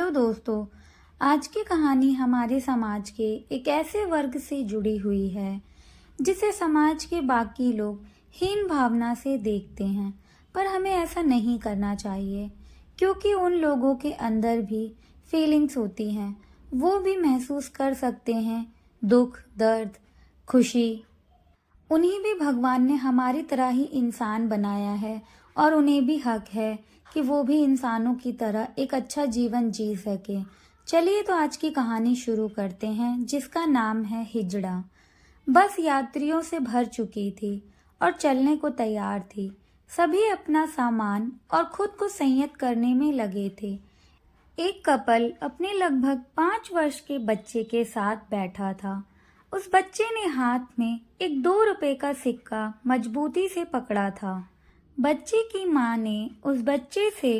Hello दोस्तों। आज की कहानी हमारे समाज के एक ऐसे वर्ग से जुड़ी हुई है जिसे समाज के बाकी लोग हीन भावना से देखते हैं, पर हमें ऐसा नहीं करना चाहिए क्योंकि उन लोगों के अंदर भी फीलिंग्स होती हैं। वो भी महसूस कर सकते हैं दुख, दर्द, खुशी। उन्हें भी भगवान ने हमारी तरह ही इंसान बनाया है और उन्हें भी हक है कि वो भी इंसानों की तरह एक अच्छा जीवन जी सके। चलिए तो आज की कहानी शुरू करते हैं, जिसका नाम है हिजड़ा। बस यात्रियों से भर चुकी थी और चलने को तैयार थी। सभी अपना सामान और खुद को संयत करने में लगे थे। एक कपल अपने लगभग 5 वर्ष के बच्चे के साथ बैठा था। उस बच्चे ने हाथ में एक 2 रुपए का सिक्का मजबूती से पकड़ा था। बच्चे की माँ ने उस बच्चे से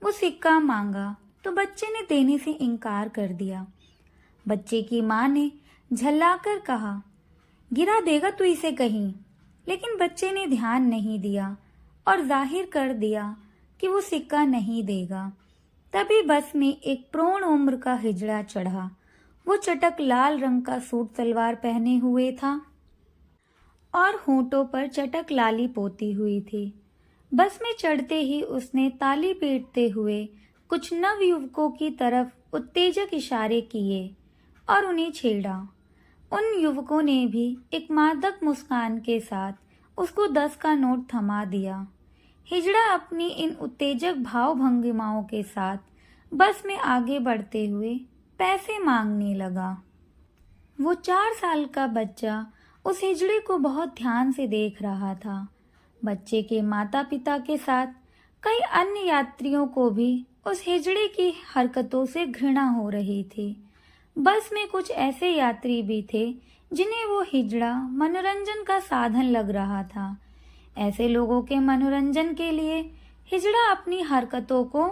वो सिक्का मांगा तो बच्चे ने देने से इनकार कर दिया। बच्चे की माँ ने झल्लाकर कहा, गिरा देगा तू इसे कहीं। लेकिन बच्चे ने ध्यान नहीं दिया और जाहिर कर दिया कि वो सिक्का नहीं देगा। तभी बस में एक प्रौढ़ उम्र का हिजड़ा चढ़ा। वो चटक लाल रंग का सूट सलवार पहने हुए था और होठों पर चटक लाली पोती हुई थी। बस में चढ़ते ही उसने ताली पीटते हुए कुछ नवयुवकों की तरफ उत्तेजक इशारे किए और उन्हें छेड़ा। उन युवकों ने भी एक मादक मुस्कान के साथ उसको 10 का नोट थमा दिया। हिजड़ा अपनी इन उत्तेजक भाव भंगिमाओं के साथ बस में आगे बढ़ते हुए पैसे मांगने लगा। वो 4 साल का बच्चा उस हिजड़े को बहुत ध्यान से देख रहा था। बच्चे के माता पिता के साथ कई अन्य यात्रियों को भी उस हिजड़े की हरकतों से घृणा हो रही थी। बस में कुछ ऐसे यात्री भी थे जिन्हें वो हिजड़ा मनोरंजन का साधन लग रहा था। ऐसे लोगों के मनोरंजन के लिए हिजड़ा अपनी हरकतों को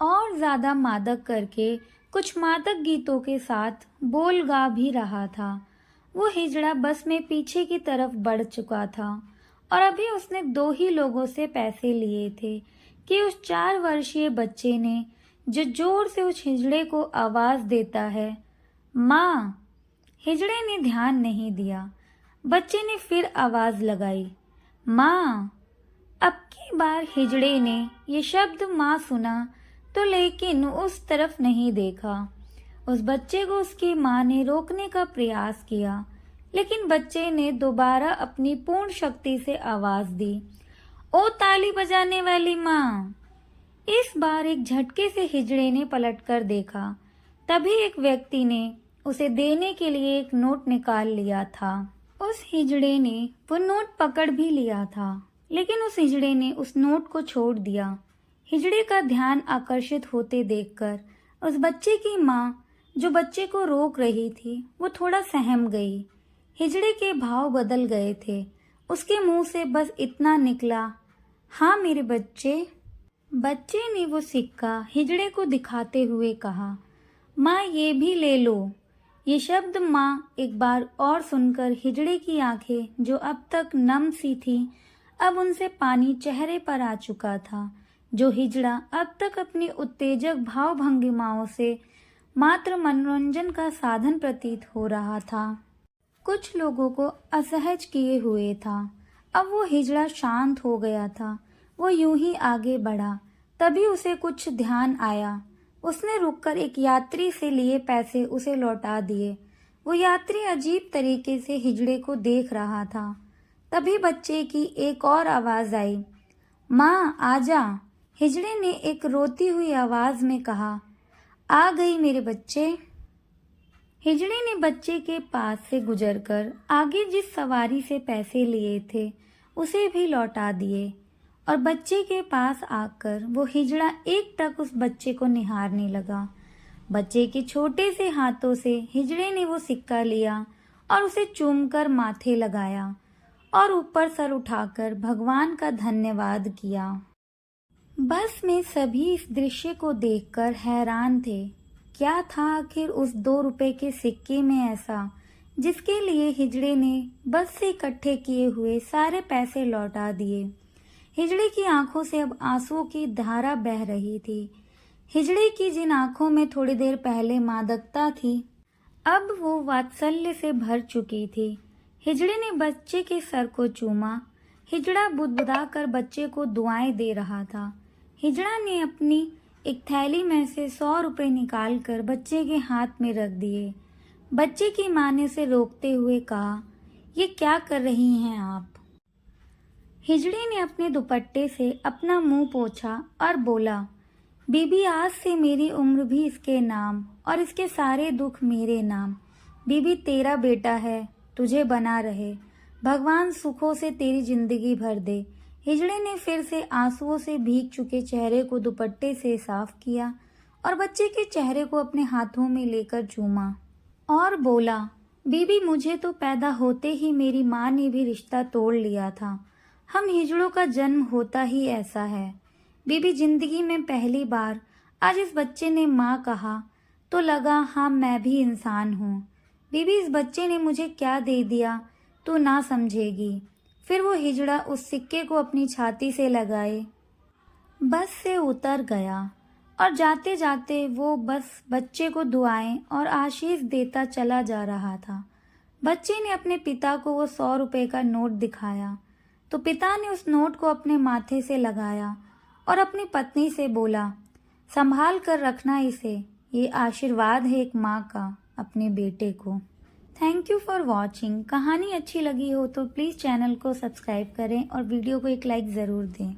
और ज्यादा मादक करके कुछ मादक गीतों के साथ बोल गा भी रहा था। वो हिजड़ा बस में पीछे की तरफ बढ़ चुका था और अभी उसने 2 ही लोगों से पैसे लिए थे कि उस 4 वर्षीय बच्चे ने जो जोर से उस हिजड़े को आवाज देता है, माँ। हिजड़े ने ध्यान नहीं दिया। बच्चे ने फिर आवाज लगाई, माँ। अब की बार हिजड़े ने ये शब्द माँ सुना तो लेकिन उस तरफ नहीं देखा। उस बच्चे को उसकी माँ ने रोकने का प्रयास किया, लेकिन बच्चे ने दोबारा अपनी पूर्ण शक्ति से आवाज दी, ओ ताली बजाने वाली माँ। इस बार एक झटके से हिजड़े ने पलटकर देखा। तभी एक व्यक्ति ने उसे देने के लिए एक नोट निकाल लिया था। उस हिजड़े ने वो नोट पकड़ भी लिया था, लेकिन उस हिजड़े ने उस नोट को छोड़ दिया। हिजड़े का ध्यान आकर्षित होते देखकर उस बच्चे की माँ, जो बच्चे को रोक रही थी, वो थोड़ा सहम गई। हिजड़े के भाव बदल गए थे। उसके मुंह से बस इतना निकला, हाँ मेरे बच्चे। बच्चे ने वो सिक्का हिजड़े को दिखाते हुए कहा, माँ ये भी ले लो। ये शब्द माँ एक बार और सुनकर हिजड़े की आंखें, जो अब तक नम सी थी, अब उनसे पानी चेहरे पर आ चुका था। जो हिजड़ा अब तक अपनी उत्तेजक भाव भंगिमाओं से मात्र मनोरंजन का साधन प्रतीत हो रहा था, कुछ लोगों को असहज किए हुए था। अब वो हिजड़ा शांत हो गया था। वो यूं ही आगे बढ़ा। तभी उसे कुछ ध्यान आया। उसने रुककर एक यात्री से लिए पैसे उसे लौटा दिए। वो यात्री अजीब तरीके से हिजड़े को देख रहा था। तभी बच्चे की एक और आवाज आई, माँ आजा। हिजड़े ने एक रोती हुई आवाज में कहा, आ गई मेरे बच्चे। हिजड़े ने बच्चे के पास से गुजरकर आगे जिस सवारी से पैसे लिए थे उसे भी लौटा दिए और बच्चे के पास आकर वो हिजड़ा एकटक उस बच्चे को निहारने लगा। बच्चे के छोटे से हाथों से हिजड़े ने वो सिक्का लिया और उसे चूमकर माथे लगाया और ऊपर सर उठाकर भगवान का धन्यवाद किया। बस में सभी इस दृश्य को देखकर हैरान थे। क्या था आखिर उस 2 रुपए के सिक्के में ऐसा जिसके लिए हिजड़े ने बस से इकट्ठे किए हुए सारे पैसे लौटा दिए। हिजड़े की आंखों से अब आंसुओं की धारा बह रही थी। हिजड़े की जिन आंखों में थोड़ी देर पहले मादकता थी, अब वो वात्सल्य से भर चुकी थी। हिजड़े ने बच्चे के सर को चूमा। हिजड़ा बुदबुदा कर बच्चे को दुआएं दे रहा था। हिजड़ा ने अपनी एक थैली में से 100 रुपए निकालकर बच्चे के हाथ में रख दिए। बच्चे की माँ ने उसे रोकते हुए कहा, ये क्या कर रही हैं आप? हिजड़े ने अपने दुपट्टे से अपना मुंह पोंछा और बोला, बीबी आज से मेरी उम्र भी इसके नाम और इसके सारे दुख मेरे नाम। बीबी तेरा बेटा है, तुझे बना रहे, भगवान सुखों से तेरी जिंदगी भर दे। हिजड़े ने फिर से आंसुओं से भीग चुके चेहरे को दुपट्टे से साफ किया और बच्चे के चेहरे को अपने हाथों में लेकर चूमा और बोला, बीबी मुझे तो पैदा होते ही मेरी माँ ने भी रिश्ता तोड़ लिया था। हम हिजड़ों का जन्म होता ही ऐसा है। बीबी जिंदगी में पहली बार आज इस बच्चे ने माँ कहा तो लगा हाँ मैं भी इंसान हूँ। बीबी इस बच्चे ने मुझे क्या दे दिया तू ना समझेगी। फिर वो हिजड़ा उस सिक्के को अपनी छाती से लगाए बस से उतर गया और जाते जाते वो बस बच्चे को दुआएं और आशीष देता चला जा रहा था। बच्चे ने अपने पिता को वो 100 रुपए का नोट दिखाया तो पिता ने उस नोट को अपने माथे से लगाया और अपनी पत्नी से बोला, संभाल कर रखना इसे, ये आशीर्वाद है एक माँ का अपने बेटे को। Thank you for watching. कहानी अच्छी लगी हो तो प्लीज़ चैनल को सब्सक्राइब करें और वीडियो को एक लाइक ज़रूर दें।